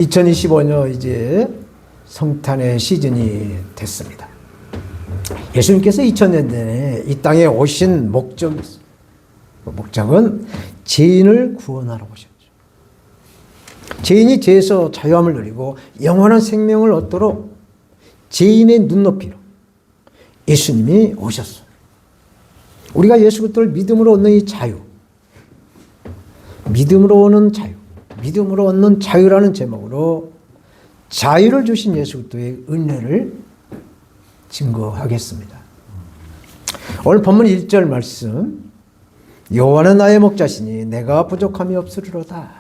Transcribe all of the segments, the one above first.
2025년 이제 성탄의 시즌이 됐습니다. 예수님께서 2000년 전에 이 땅에 오신 목적이 있어요. 그 목적은 죄인을 구원하러 오셨죠. 죄인이 죄에서 자유함을 누리고 영원한 생명을 얻도록 죄인의 눈높이로 예수님이 오셨어요. 우리가 예수 그리스도를 믿음으로 얻는 이 자유, 믿음으로 오는 자유, 믿음으로 얻는 자유라는 제목으로 자유를 주신 예수 그리스도의 은혜를 증거하겠습니다. 오늘 본문 1절 말씀, 여호와는 나의 목자시니 내가 부족함이 없으리로다.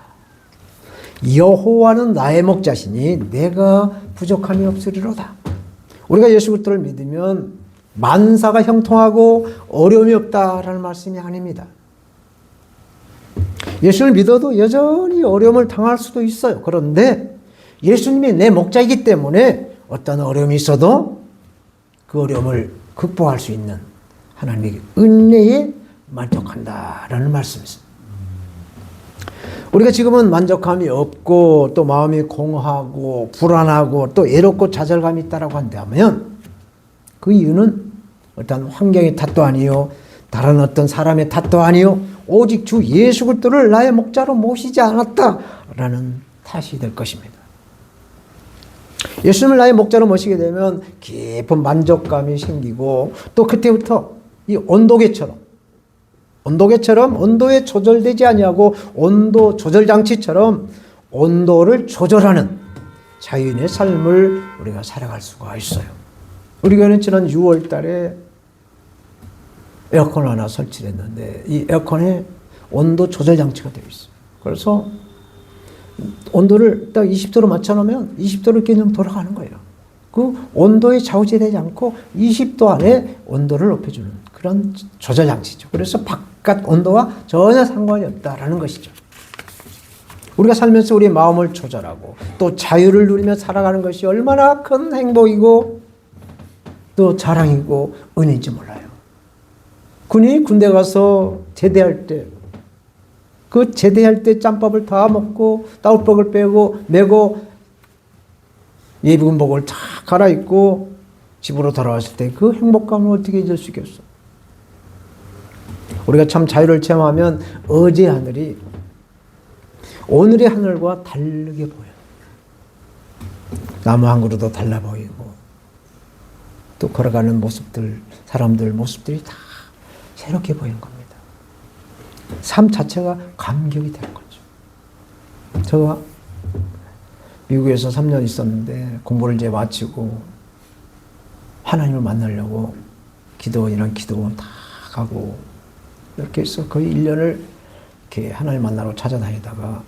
여호와는 나의 목자시니 내가 부족함이 없으리로다. 우리가 예수 그리스도를 믿으면 만사가 형통하고 어려움이 없다라는 말씀이 아닙니다. 예수를 믿어도 여전히 어려움을 당할 수도 있어요. 그런데 예수님이 내 목자이기 때문에 어떤 어려움이 있어도 그 어려움을 극복할 수 있는 하나님의 은혜에 만족한다라는 말씀이습니다. 우리가 지금은 만족감이 없고 또 마음이 공허하고 불안하고 또 외롭고 좌절감이 있다라고 한다면 그 이유는 어떤 환경의 탓도 아니요, 다른 어떤 사람의 탓도 아니요, 오직 주 예수 그리스도를 나의 목자로 모시지 않았다라는 탓이 될 것입니다. 예수님을 나의 목자로 모시게 되면 깊은 만족감이 생기고 또 그때부터 이 온도계처럼 온도에 조절되지 아니하고 온도 조절 장치처럼 온도를 조절하는 자유인의 삶을 우리가 살아갈 수가 있어요. 우리 교회는 지난 6월 달에 에어컨 하나 설치를 했는데 이 에어컨에 온도 조절 장치가 되어 있어요. 그래서 온도를 딱 20도로 맞춰놓으면 20도로 그냥 돌아가는 거예요. 그 온도에 좌우지되지 않고 20도 안에 온도를 높여주는 그런 조절 장치죠. 그래서 바깥 온도와 전혀 상관이 없다라는 것이죠. 우리가 살면서 우리의 마음을 조절하고 또 자유를 누리며 살아가는 것이 얼마나 큰 행복이고 또 자랑이고 은혜인지 몰라요. 군인이 군대 가서 제대할 때 그 제대할 때 짬밥을 다 먹고 따울복을 빼고 메고 예비군복을 다 갈아입고 집으로 돌아왔을 때 그 행복감을 어떻게 잊을 수 있겠어. 우리가 참 자유를 체험하면 어제 하늘이 오늘의 하늘과 다르게 보여요. 나무 한 그루도 달라 보이고 또 걸어가는 모습들, 사람들 모습들이 다 새롭게 보이는 겁니다. 삶 자체가 감격이 되는 거죠. 제가 미국에서 3년 있었는데 공부를 이제 마치고 하나님을 만나려고 이런 기도 다 가고 이렇게 해서 거의 1년을 이렇게 하나님 만나러 찾아다니다가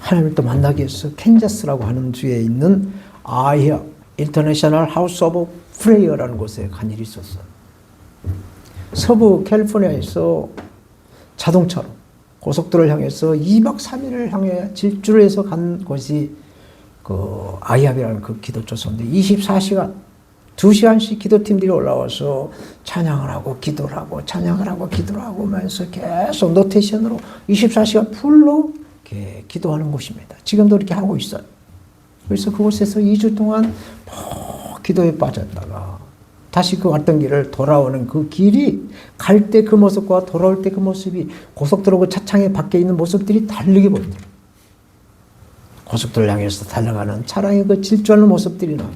하나님을 또 만나기 위해서 캔자스라고 하는 주에 있는 아히어 인터내셔널 하우스 오브 프레이어라는 곳에 간 일이 있었어요. 서부 캘리포니아에서 자동차로 고속도로를 향해서 2박 3일을 향해 질주를 해서 간 곳이 그 아이합이라는 그 기도조소인데 24시간 2시간씩 기도팀들이 올라와서 찬양을 하고 기도를 하고 찬양을 하고 기도를 하고 하면서 계속 노테이션으로 24시간 풀로 이렇게 기도하는 곳입니다. 지금도 이렇게 하고 있어요. 그래서 그곳에서 2주 동안 기도에 빠졌다가 다시 그 왔던 길을 돌아오는 그 길이 갈 때 그 모습과 돌아올 때 그 모습이 고속도로 그 차창에 밖에 있는 모습들이 다르게 보이더라고요. 고속도로를 향해서 달려가는 차량의 그 질주하는 모습들이나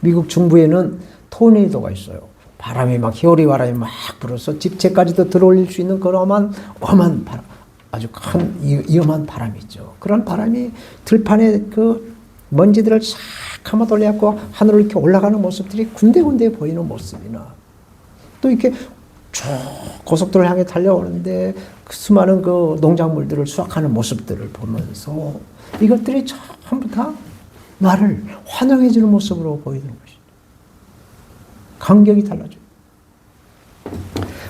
미국 중부에는 토네이도가 있어요. 바람이 막 히오리 바람이 막 불어서 집채까지도 들어올릴 수 있는 그런 엄한 바람, 아주 큰 위험한 바람이 있죠. 그런 바람이 들판에 그 먼지들을 싹 감아 돌려갖고 하늘로 이렇게 올라가는 모습들이 군데군데 보이는 모습이나 또 이렇게 쭉 고속도로를 향해 달려오는데 그 수많은 그 농작물들을 수확하는 모습들을 보면서 이것들이 전부 다 나를 환영해주는 모습으로 보이는 것이죠. 감격이 달라져요.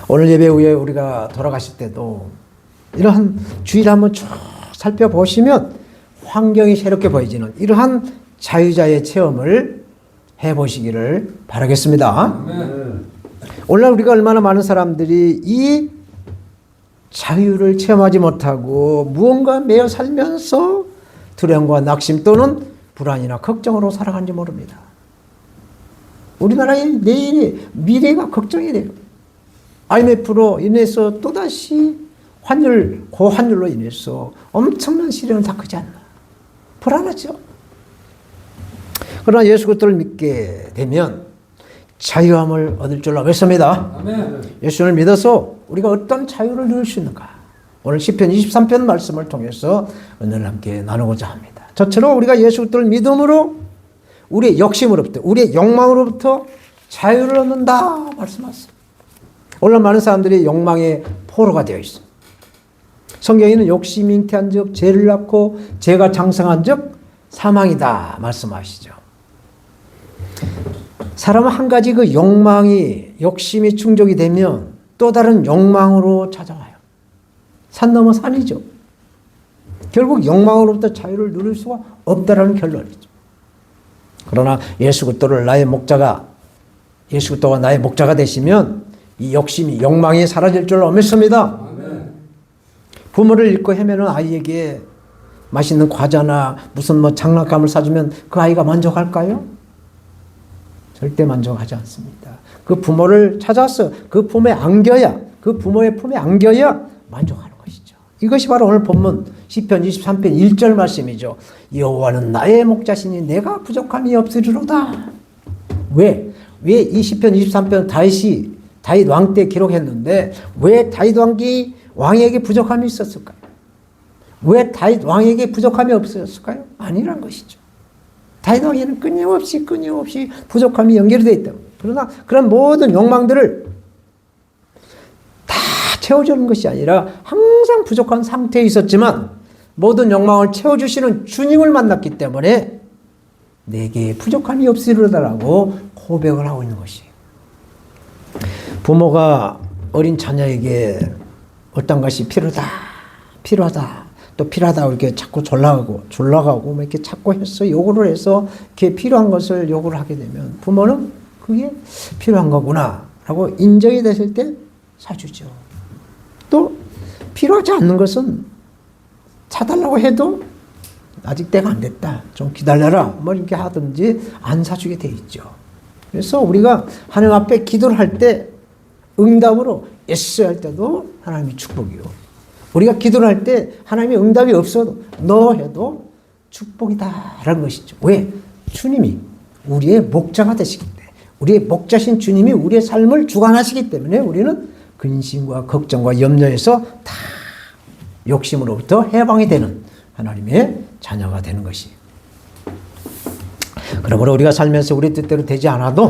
오늘 예배 후에 우리가 돌아가실 때도 이러한 주의를 한번 쭉 살펴보시면 환경이 새롭게 보여지는 이러한 자유자의 체험을 해보시기를 바라겠습니다. 오늘날 우리가 얼마나 많은 사람들이 이 자유를 체험하지 못하고 무언가 매여 살면서 두려움과 낙심 또는 불안이나 걱정으로 살아가는지 모릅니다. 우리나라의 내일의 미래가 걱정이 돼요. IMF로 인해서 또다시 고환율로 인해서 엄청난 시련을 겪지 않나. 불안하죠. 그러나 예수 그리스도를 믿게 되면 자유함을 얻을 줄로 믿습니다. 아멘. 예수를 믿어서 우리가 어떤 자유를 누릴 수 있는가? 오늘 시편 23편 말씀을 통해서 오늘 함께 나누고자 합니다. 저처럼 우리가 예수 그리스도를 믿음으로 우리의 욕심으로부터, 우리의 욕망으로부터 자유를 얻는다 말씀하셨습니다. 오늘 많은 사람들이 욕망의 포로가 되어 있습니다. 성경에는 욕심이 잉태한 즉 죄를 낳고 죄가 장성한 즉 사망이다 말씀하시죠. 사람은 한 가지 그 욕심이 충족이 되면 또 다른 욕망으로 찾아와요. 산 넘어 산이죠. 결국 욕망으로부터 자유를 누릴 수가 없다라는 결론이죠. 그러나 예수 그리스도가 나의 목자가 되시면 이 욕망이 사라질 줄로 믿습니다. 부모를 잃고 헤매는 아이에게 맛있는 과자나 무슨 장난감을 사주면 그 아이가 만족할까요? 절대 만족하지 않습니다. 그 부모를 찾아서 그 부모의 품에 안겨야 만족하는 것이죠. 이것이 바로 오늘 본문 시편 23편 1절 말씀이죠. 여호와는 나의 목자시니 내가 부족함이 없으리로다. 왜 이 시편 23편 다윗 왕 때 기록했는데 왜 다윗 왕에게 부족함이 있었을까요? 왜 다윗 왕에게 부족함이 없었을까요? 아니란 것이죠. 다윗 왕에는 끊임없이 부족함이 연결되어 있다. 그러나 그런 모든 욕망들을 다 채워주는 것이 아니라 항상 부족한 상태에 있었지만 모든 욕망을 채워주시는 주님을 만났기 때문에 내게 부족함이 없으리로다라고 고백을 하고 있는 것이에요. 부모가 어린 자녀에게 어떤 것이 필요하다 또 필요하다 이렇게 자꾸 졸라가고 이렇게 자꾸 해서 요구를 해서 이렇게 필요한 것을 요구를 하게 되면 부모는 그게 필요한 거구나라고 인정이 됐을 때 사주죠. 또 필요하지 않는 것은 사달라고 해도 아직 때가 안 됐다. 좀 기다려라. 이렇게 하든지 안 사주게 돼 있죠. 그래서 우리가 하나님 앞에 기도를 할 때 응답으로 예스 할 때도 하나님이 축복이요. 우리가 기도를 할 때 하나님의 응답이 없어도 너 해도 축복이다라는 것이죠. 왜? 주님이 우리의 목자가 되시기 때문에 우리의 목자신 주님이 우리의 삶을 주관하시기 때문에 우리는 근심과 걱정과 염려에서 다 욕심으로부터 해방이 되는 하나님의 자녀가 되는 것이에요. 그러므로 우리가 살면서 우리 뜻대로 되지 않아도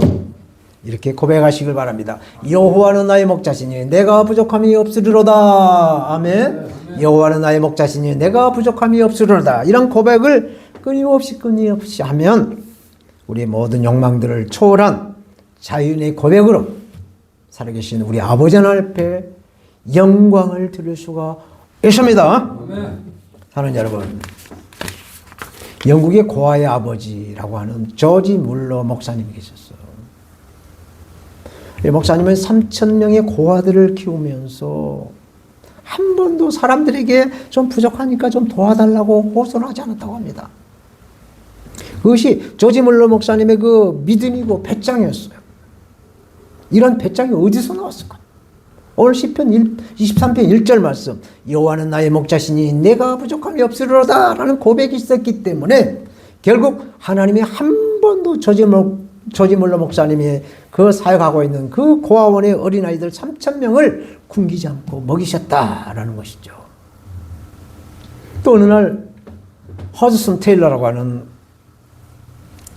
이렇게 고백하시길 바랍니다. 여호와는 나의 목자시니 내가 부족함이 없으리로다. 아멘. 여호와는 나의 목자시니 내가 부족함이 없으리로다. 이런 고백을 끊임없이 하면 우리의 모든 욕망들을 초월한 자유의 고백으로 살아계신 우리 아버지 하나님 앞에 영광을 드릴 수가 있습니다. 아멘. 사는 여러분, 영국의 고아의 아버지라고 하는 조지 물러 목사님이 계셨어요. 이 목사님은 3,000명의 고아들을 키우면서 한 번도 사람들에게 좀 부족하니까 좀 도와달라고 호소를 하지 않았다고 합니다. 그것이 조지 물러 목사님의 그 믿음이고 배짱이었어요. 이런 배짱이 어디서 나왔을까? 오늘 시편 23편 1절 말씀, 여호와는 나의 목자시니 내가 부족함이 없으리로다 라는 고백이 있었기 때문에 결국 하나님이 한 번도 조지 물러 목사님이 그 사역하고 있는 그 고아원의 어린아이들 3,000명을 굶기지 않고 먹이셨다라는 것이죠. 또 어느 날 허드슨 테일러라고 하는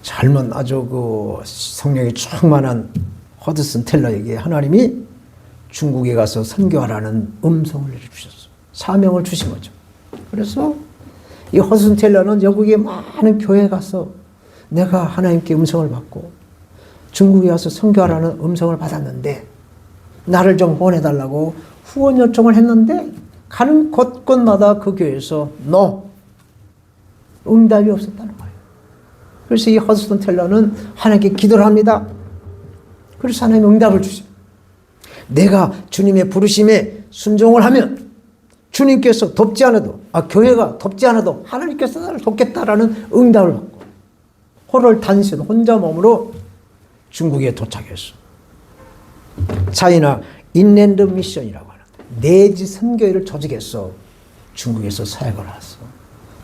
젊은 아주 그 성령이 충만한 허드슨 테일러에게 하나님이 중국에 가서 선교하라는 음성을 내려주셨어요. 사명을 주신 거죠. 그래서 이 허드슨 테일러는 영국의 많은 교회에 가서 내가 하나님께 음성을 받고 중국에 가서 선교하라는 음성을 받았는데 나를 좀 후원해달라고 후원 요청을 했는데 가는 곳곳마다 그 교회에서 응답이 없었다는 거예요. 그래서 이 허드슨 테일러는 하나님께 기도를 합니다. 그래서 하나님 응답을 주죠. 내가 주님의 부르심에 순종을 하면 주님께서 돕지 않아도, 교회가 돕지 않아도 하나님께서 나를 돕겠다라는 응답을 받고 호를 단신 혼자 몸으로 중국에 도착했어. 차이나 인랜드 미션이라고 하는 내지 선교회를 조직해서 중국에서 사역을 했어.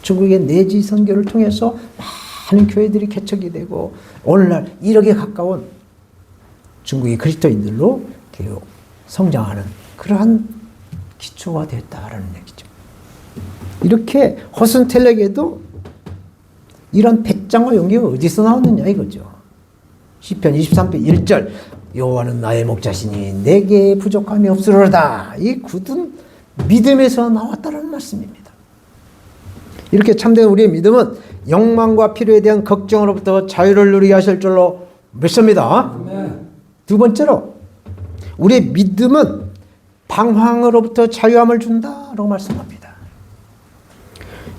중국의 내지 선교를 통해서 많은 교회들이 개척이 되고 오늘날 1억에 가까운 중국의 그리스도인들로 성장하는 그러한 기초가 됐다라는 얘기죠. 이렇게 허슨텔렉에도 이런 배짱과 용기가 어디서 나왔느냐 이거죠. 시편 23편 1절 여호와는 나의 목자시니 내게 부족함이 없으리로다. 이 굳은 믿음에서 나왔다는 말씀입니다. 이렇게 참된 우리의 믿음은 욕망과 필요에 대한 걱정으로부터 자유를 누리게 하실 줄로 믿습니다. 두 번째로 우리의 믿음은 방황으로부터 자유함을 준다라고 말씀합니다.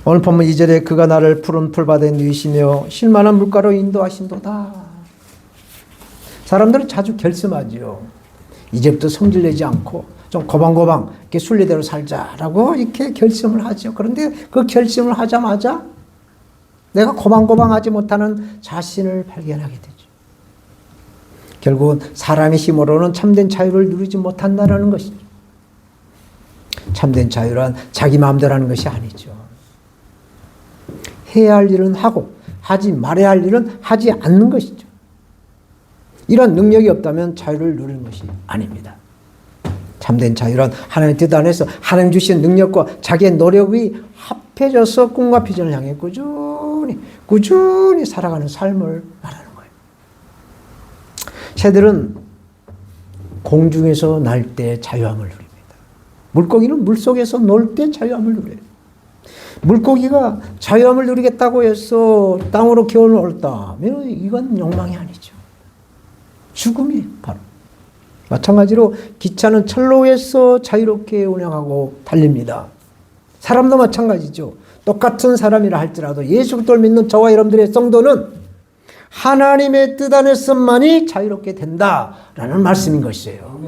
오늘 본문 2절에 그가 나를 푸른 풀밭에 누이시며 쉴만한 물가로 인도하신도다. 사람들은 자주 결심하죠. 이제부터 성질내지 않고 좀 고방고방 이렇게 순리대로 살자라고 이렇게 결심을 하죠. 그런데 그 결심을 하자마자 내가 고방고방하지 못하는 자신을 발견하게 되죠. 결국은 사람의 힘으로는 참된 자유를 누리지 못한다는 것이죠. 참된 자유란 자기 마음대로 하는 것이 아니죠. 해야 할 일은 하고 하지 말아야 할 일은 하지 않는 것이죠. 이런 능력이 없다면 자유를 누리는 것이 아닙니다. 참된 자유란 하나님의 뜻 안에서 하나님 주신 능력과 자기의 노력이 합해져서 꿈과 비전을 향해 꾸준히 살아가는 삶을 말하는 거예요. 새들은 공중에서 날 때 자유함을 누립니다. 물고기는 물속에서 놀 때 자유함을 누려요. 물고기가 자유함을 누리겠다고 해서 땅으로 기어올랐다면 이건 욕망이 아니죠. 죽음이 바로. 마찬가지로 기차는 철로에서 자유롭게 운행하고 달립니다. 사람도 마찬가지죠. 똑같은 사람이라 할지라도 예수 그리스도를 믿는 저와 여러분들의 성도는 하나님의 뜻 안에서만이 자유롭게 된다라는 말씀인 것이에요.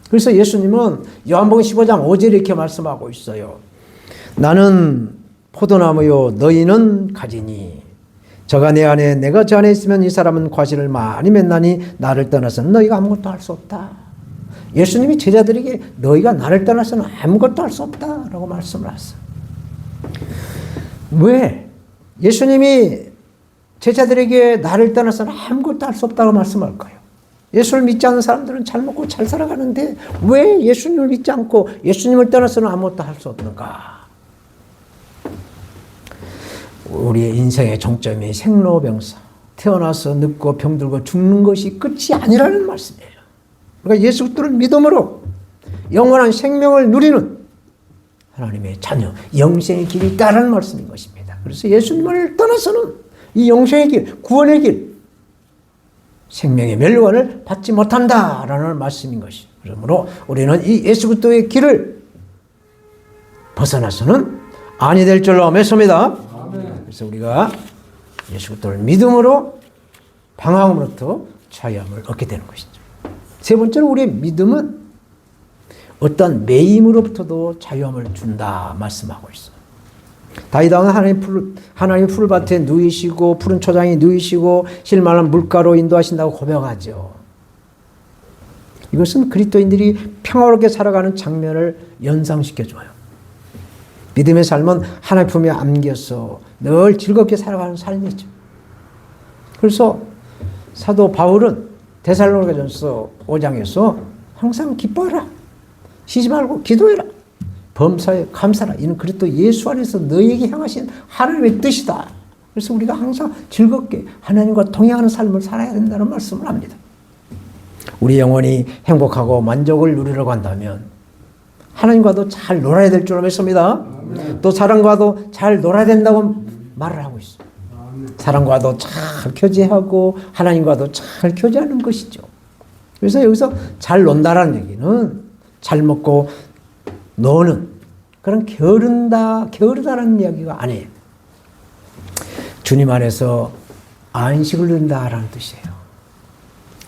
그래서 예수님은 요한복음 15장 5절에 이렇게 말씀하고 있어요. 나는 포도나무요 너희는 가지니 저가 내 안에 내가 저 안에 있으면 이 사람은 과실을 많이 맺나니 나를 떠나서는 너희가 아무것도 할 수 없다. 예수님이 제자들에게 너희가 나를 떠나서는 아무것도 할 수 없다라고 말씀을 하셨어요. 왜? 예수님이 제자들에게 나를 떠나서는 아무것도 할 수 없다고 말씀할까요? 예수를 믿지 않는 사람들은 잘 먹고 잘 살아가는데 왜 예수님을 믿지 않고 예수님을 떠나서는 아무것도 할 수 없는가? 우리의 인생의 정점이 생로병사, 태어나서 늙고 병들고 죽는 것이 끝이 아니라는 말씀이에요. 그러니까 예수 그리스도를 믿음으로 영원한 생명을 누리는 하나님의 자녀, 영생의 길이 있다는 말씀인 것입니다. 그래서 예수님을 떠나서는 이 영생의 길, 구원의 길, 생명의 멸관을 받지 못한다라는 말씀인 것이죠. 그러므로 우리는 이 예수 그리스도의 길을 벗어나서는 아니 될 줄로 믿습니다. 그래서 우리가 예수 그리스도를 믿음으로 방황으로부터 자유함을 얻게 되는 것이죠. 세 번째로 우리의 믿음은 어떤 매임으로부터도 자유함을 준다 말씀하고 있어요. 다윗 왕은 하나님 풀밭에 누이시고 푸른 초장에 누이시고 쉴만한 물가로 인도하신다고 고백하죠. 이것은 그리스도인들이 평화롭게 살아가는 장면을 연상시켜줘요. 믿음의 삶은 하나님 품에 안겨서 늘 즐겁게 살아가는 삶이죠. 그래서 사도 바울은 데살로니가전서 5장에서 항상 기뻐하라. 쉬지 말고 기도해라. 범사에 감사라. 이는 그리스도 예수 안에서 너희에게 향하신 하나님의 뜻이다. 그래서 우리가 항상 즐겁게 하나님과 동행하는 삶을 살아야 된다는 말씀을 합니다. 우리 영혼이 행복하고 만족을 누리려고 한다면 하나님과도 잘 놀아야 될 줄로 믿습니다. 또 사람과도 잘 놀아야 된다고 말을 하고 있어요. 사람과도 잘 교제하고 하나님과도 잘 교제하는 것이죠. 그래서 여기서 잘 논다라는 얘기는 잘 먹고 노는 그런 게으르다라는 이야기가 아니에요. 주님 안에서 안식을 누린다라는 뜻이에요.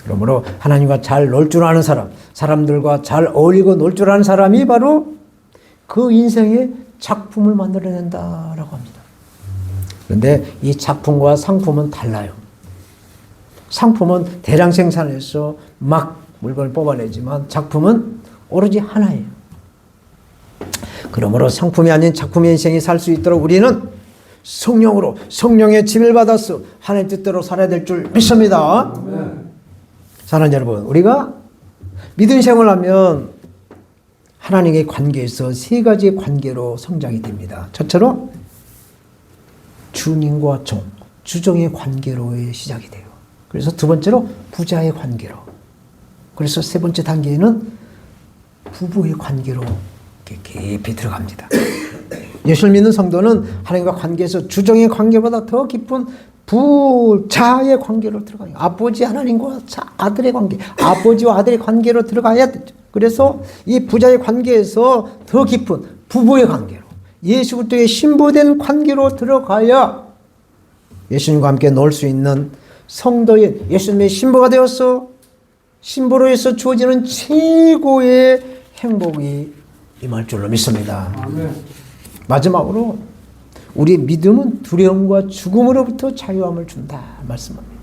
그러므로 하나님과 잘 놀 줄 아는 사람, 사람들과 잘 어울리고 놀 줄 아는 사람이 바로 그 인생의 작품을 만들어낸다라고 합니다. 그런데 이 작품과 상품은 달라요. 상품은 대량 생산해서 막 물건을 뽑아내지만 작품은 오로지 하나예요. 그러므로 상품이 아닌 작품의 인생이 살 수 있도록 우리는 성령으로 성령의 지배를 받아서 하나님 뜻대로 살아야 될 줄 믿습니다. 사랑하는 여러분, 우리가 믿음 생활을 하면 하나님의 관계에서 세 가지의 관계로 성장이 됩니다. 첫째로 주님과 종, 주종의 관계로의 시작이 돼요. 그래서 두 번째로 부자의 관계로, 그래서 세 번째 단계에는 부부의 관계로 깊이 들어갑니다. 예수를 믿는 성도는 하나님과 관계에서 주종의 관계보다 더 깊은 부자의 관계로 들어가요. 아버지 하나님과 아들의 관계, 아버지와 아들의 관계로 들어가야 되죠. 그래서 이 부자의 관계에서 더 깊은 부부의 관계로, 예수 그리스도의 신부된 관계로 들어가야 예수님과 함께 놀 수 있는 성도의 예수님의 신부가 되어서 신부로 해서 주어지는 최고의 행복이 임할 줄로 믿습니다. 아멘. 마지막으로 우리의 믿음은 두려움과 죽음으로부터 자유함을 준다 말씀합니다.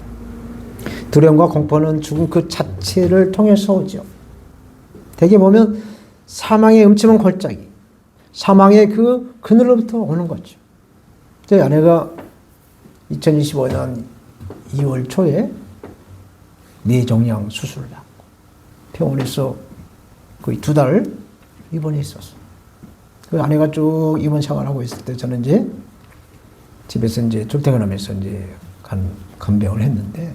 두려움과 공포는 죽음 그 자체를 통해서 오죠. 대개 보면 사망의 음침한 골짜기, 사망의 그 그늘로부터 오는 거죠. 제 아내가 2025년 2월 초에 뇌종양 수술을 받고 병원에서 거의 2달 입원해 있었어. 그 아내가 쭉 입원 생활하고 있을 때 저는 이제 집에서 이제 출퇴근하면서 이제 간병을 했는데,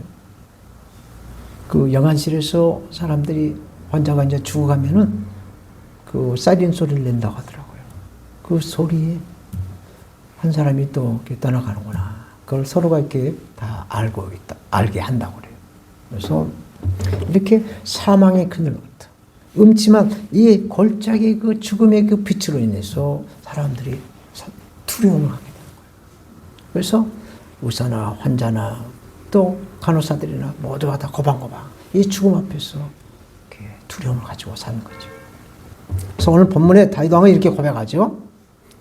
그 영안실에서 사람들이 환자가 이제 죽어가면은 그 사이렌 소리를 낸다고 하더라고요. 그 소리에 한 사람이 또 이렇게 떠나가는구나. 그걸 서로가 이렇게 다 알게 한다고 그래요. 그래서 이렇게 사망의 그늘로부터 음침한 이 골짜기 그 죽음의 그 빛으로 인해서 사람들이 두려움을 하게 되는 거예요. 그래서 의사나 환자나 또 간호사들이나 모두가 다 고방고방 이 죽음 앞에서 이렇게 두려움을 가지고 사는 거죠. 그래서 오늘 본문에 다윗 왕은 이렇게 고백하죠.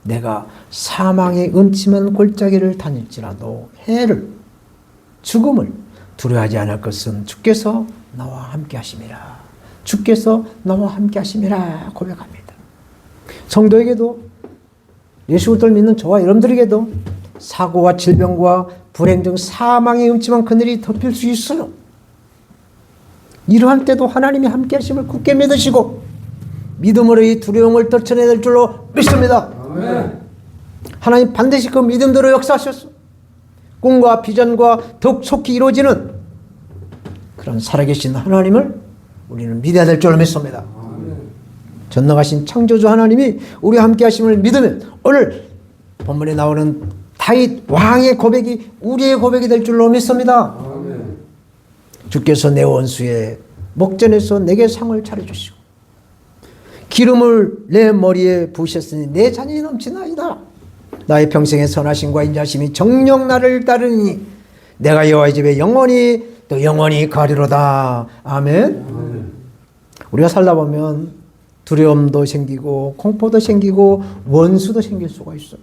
내가 사망의 음침한 골짜기를 다닐지라도 해를, 죽음을 두려워하지 않을 것은 주께서 나와 함께 하심이라. 주께서 나와 함께 하심이라 고백합니다. 성도에게도, 예수 그리스도를 믿는 저와 여러분들에게도 사고와 질병과 불행 등 사망의 음침한 그늘이 덮일 수 있어요. 이러한 때도 하나님이 함께 하심을 굳게 믿으시고 믿음으로 이 두려움을 떨쳐내야 될 줄로 믿습니다. 아멘. 하나님 반드시 그 믿음대로 역사하셨어. 꿈과 비전과 더욱 속히 이루어지는 그런 살아계신 하나님을 우리는 믿어야 될 줄로 믿습니다. 전능하신 창조주 하나님이 우리와 함께 하심을 믿으면 오늘 본문에 나오는 다윗 왕의 고백이 우리의 고백이 될 줄로 믿습니다. 주께서 내 원수의 목전에서 내게 상을 차려주시고 기름을 내 머리에 부으셨으니 내 잔이 넘치나이다. 나의 평생의 선하심과 인자심이 정녕 나를 따르니 내가 여호와의 집에 영원히 또 영원히 가리로다. 아멘. 우리가 살다 보면 두려움도 생기고 공포도 생기고 원수도 생길 수가 있어요.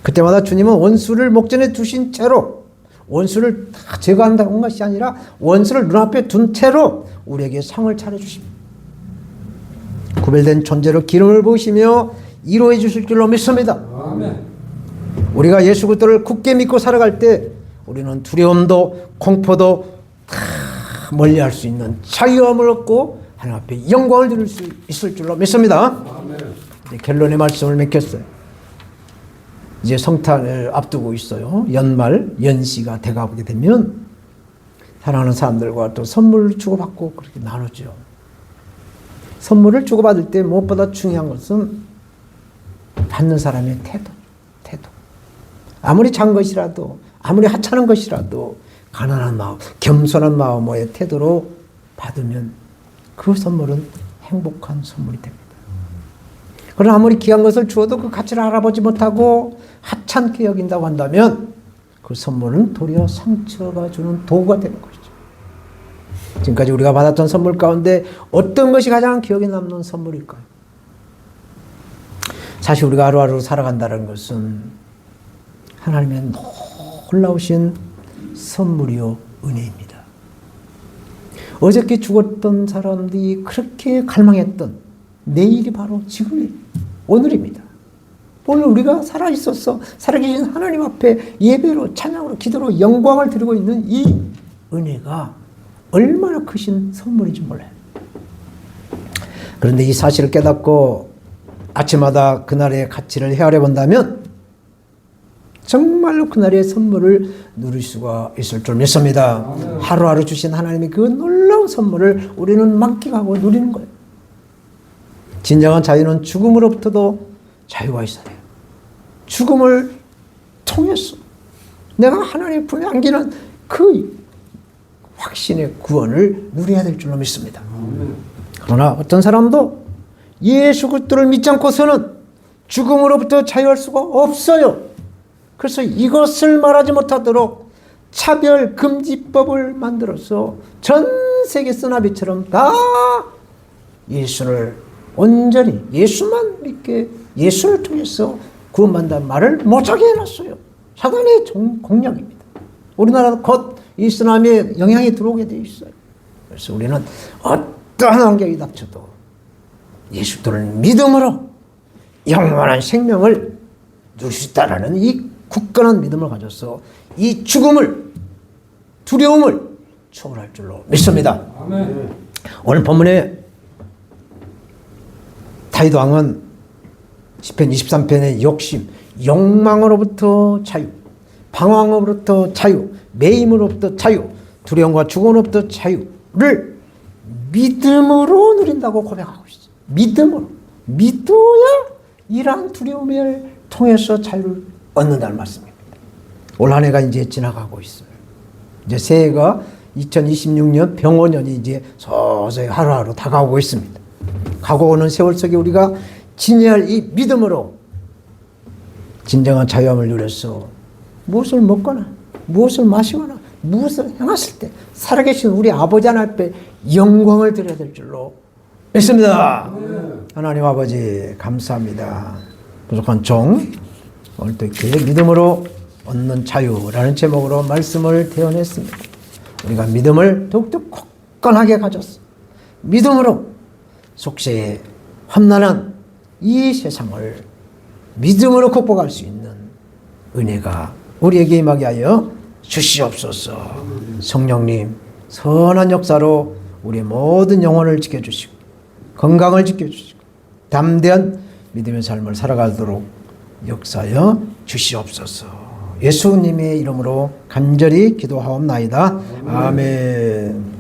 그때마다 주님은 원수를 목전에 두신 채로, 원수를 다 제거한다는 것이 아니라 원수를 눈앞에 둔 채로 우리에게 상을 차려주십니다. 구별된 존재로 기름을 부으시며 이루어 주실 줄로 믿습니다. 아멘. 우리가 예수 그리스도를 굳게 믿고 살아갈 때 우리는 두려움도 공포도 다 멀리할 수 있는 자유함을 얻고 하나님 앞에 영광을 드릴 수 있을 줄로 믿습니다. 아멘. 이제 결론의 말씀을 맺겠어요. 이제 성탄을 앞두고 있어요. 연말, 연시가 돼가게 되면 사랑하는 사람들과 또 선물을 주고받고 그렇게 나누죠. 선물을 주고받을 때 무엇보다 중요한 것은 받는 사람의 태도. 아무리 작은 것이라도, 아무리 하찮은 것이라도 가난한 마음, 겸손한 마음의 태도로 받으면 그 선물은 행복한 선물이 됩니다. 그러나 아무리 귀한 것을 주어도 그 가치를 알아보지 못하고 하찮게 여긴다고 한다면 그 선물은 도리어 상처가 주는 도구가 되는 것이죠. 지금까지 우리가 받았던 선물 가운데 어떤 것이 가장 기억에 남는 선물일까요? 사실 우리가 하루하루 살아간다는 것은 하나님의 놀라우신 선물이요 은혜입니다. 어저께 죽었던 사람들이 그렇게 갈망했던 내일이 바로 지금이 오늘입니다. 오늘 우리가 살아있어서 살아계신 하나님 앞에 예배로 찬양으로 기도로 영광을 드리고 있는 이 은혜가 얼마나 크신 선물인지 몰라요. 그런데 이 사실을 깨닫고 아침마다 그날의 가치를 헤아려 본다면 정말로 그날의 선물을 누릴 수가 있을 줄 믿습니다. 하루하루 주신 하나님의 그 놀라운 선물을 우리는 만끽하고 누리는 거예요. 진정한 자유는 죽음으로부터도 자유가 있어야 돼요. 죽음을 통해서 내가 하나님의 품에 안기는 그 확신의 구원을 누려야 될 줄로 믿습니다. 그러나 어떤 사람도 예수 그리스도를 믿지 않고서는 죽음으로부터 자유할 수가 없어요. 그래서 이것을 말하지 못하도록 차별 금지법을 만들어서 전 세계 쓰나비처럼 다 예수를 온전히 예수만 믿게 예수를 통해서 구원받는다는 말을 못하게 해놨어요. 사단의 공략입니다. 우리나라도 곧 이 쓰나미의 영향이 들어오게 되어 있어요. 그래서 우리는 어떠한 환경이 닥쳐도 예수를 믿음으로 영원한 생명을 누릴 수 있다라는 이 굳건한 믿음을 가져서 이 죽음을 두려움을 초월할 줄로 믿습니다. 아멘. 오늘 본문에 다윗 왕은 시편 23편의 욕심, 욕망으로부터 자유, 방황으로부터 자유, 매임으로부터 자유, 두려움과 죽음으로부터 자유를 믿음으로 누린다고 고백하고 있어요. 믿음으로. 믿어야 이러한 두려움을 통해서 자유를 얻는다는 말씀입니다. 올 한 해가 이제 지나가고 있어요. 이제 새해가 2026년 병원년이 이제 서서히 하루하루 다가오고 있습니다. 가고 오는 세월 속에 우리가 지녀야 할 이 믿음으로 진정한 자유함을 누려서 무엇을 먹거나 무엇을 마시거나 무엇을 행했을 때 살아계신 우리 아버지 하나님 앞에 영광을 드려야 될 줄로 믿습니다. 하나님 아버지 감사합니다. 부족한 종 오늘 또 이렇게 믿음으로 얻는 자유라는 제목으로 말씀을 대언했습니다. 우리가 믿음을 더욱더 굳건하게 가졌어. 믿음으로 속세에 험난한 이 세상을 믿음으로 극복할 수 있는 은혜가 우리에게 임하게 하여 주시옵소서. 성령님 선한 역사로 우리의 모든 영혼을 지켜주시고 건강을 지켜주시고 담대한 믿음의 삶을 살아가도록 역사하여 주시옵소서. 예수님의 이름으로 간절히 기도하옵나이다. 아멘.